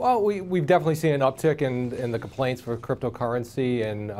Well, we've definitely seen an uptick in the complaints for cryptocurrency and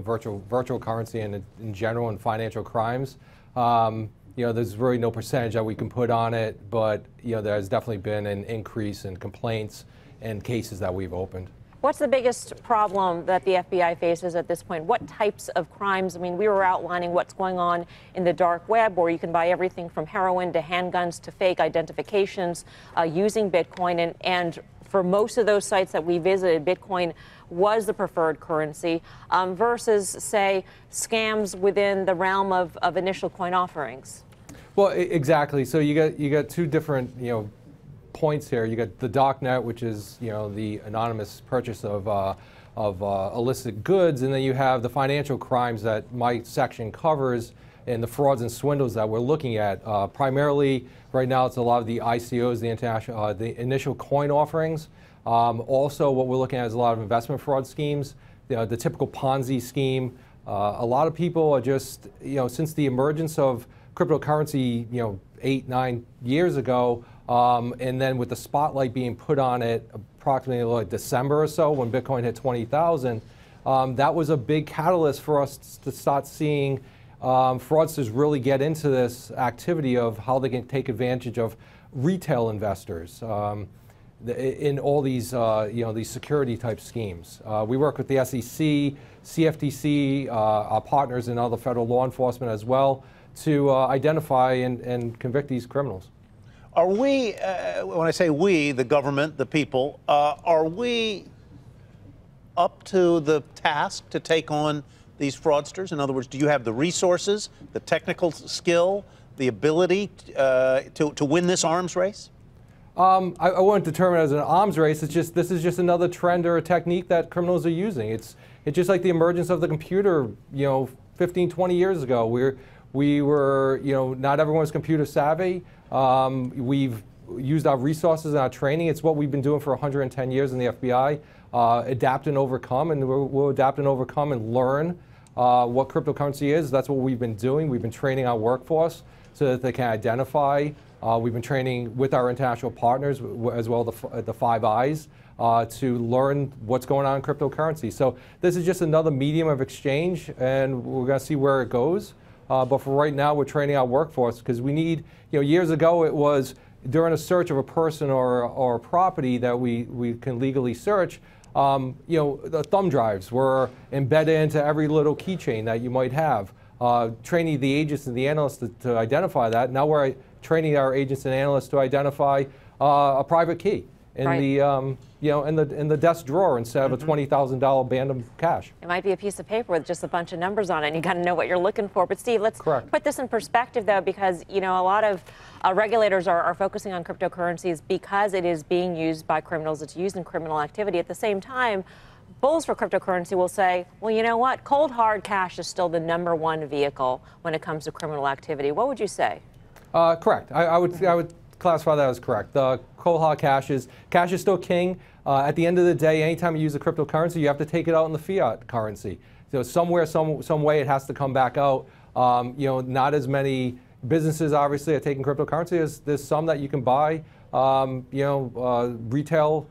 virtual currency and in general and financial crimes. There's really no percentage that we can put on it, but there's definitely been an increase in complaints and cases that we've opened. What's the biggest problem that the FBI faces at this point? What types of crimes? I mean, we were outlining what's going on in the dark web, where you can buy everything from heroin to handguns to fake identifications using Bitcoin. And for most of those sites that we visited, Bitcoin was the preferred currency versus, say, scams within the realm of initial coin offerings. Well, exactly. So you got two different points here. You got the darknet, which is the anonymous purchase of illicit goods, and then you have the financial crimes that my section covers and the frauds and swindles that we're looking at. Primarily, right now, it's a lot of the ICOs, the initial coin offerings. Also, what we're looking at is a lot of investment fraud schemes, the typical Ponzi scheme. A lot of people are just, since the emergence of cryptocurrency, 8-9 years ago, and then with the spotlight being put on it approximately like December or so when Bitcoin hit 20,000, that was a big catalyst for us to start seeing fraudsters really get into this activity of how they can take advantage of retail investors in all these these security type schemes. We work with the SEC, CFTC, our partners and other federal law enforcement as well to identify and convict these criminals. Are we, when I say we, the government, the people, are we up to the task to take on these fraudsters? In other words, do you have the resources, the technical skill, the ability to win this arms race? I wouldn't determine it as an arms race. It's just, this is just another trend or a technique that criminals are using. It's just like the emergence of the computer, 15, 20 years ago. We were, not everyone was computer savvy. We've used our resources and our training. It's what we've been doing for 110 years in the FBI. Adapt and overcome, and we'll adapt and overcome and learn what cryptocurrency is. That's what we've been doing. We've been training our workforce so that they can identify. We've been training with our international partners, as well the Five Eyes, to learn what's going on in cryptocurrency. So this is just another medium of exchange, and we're going to see where it goes. But for right now, we're training our workforce because we need, years ago it was during a search of a person or a property that we can legally search, the thumb drives were embedded into every little keychain that you might have. Training the agents and the analysts to identify that. Now we're training our agents and analysts to identify a private key in in the desk drawer instead of a $20,000 band of cash. It might be a piece of paper with just a bunch of numbers on it, and you got to know what you're looking for. But Steve, let's put this in perspective, though, because a lot of regulators are focusing on cryptocurrencies because it is being used by criminals. It's used in criminal activity. At the same time, bulls for cryptocurrency will say, well, you know what? Cold hard cash is still the #1 vehicle when it comes to criminal activity. What would you say? Correct. I would classify that as correct. The cold hard cash is still king. At the end of the day, anytime you use a cryptocurrency, you have to take it out in the fiat currency. So somewhere, some way, it has to come back out. Not as many businesses obviously are taking cryptocurrency. There's some that you can buy, retail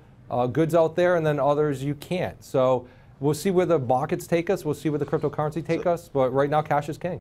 goods out there, and then others you can't. So we'll see where the markets take us. We'll see where the cryptocurrency take us. But right now, cash is king.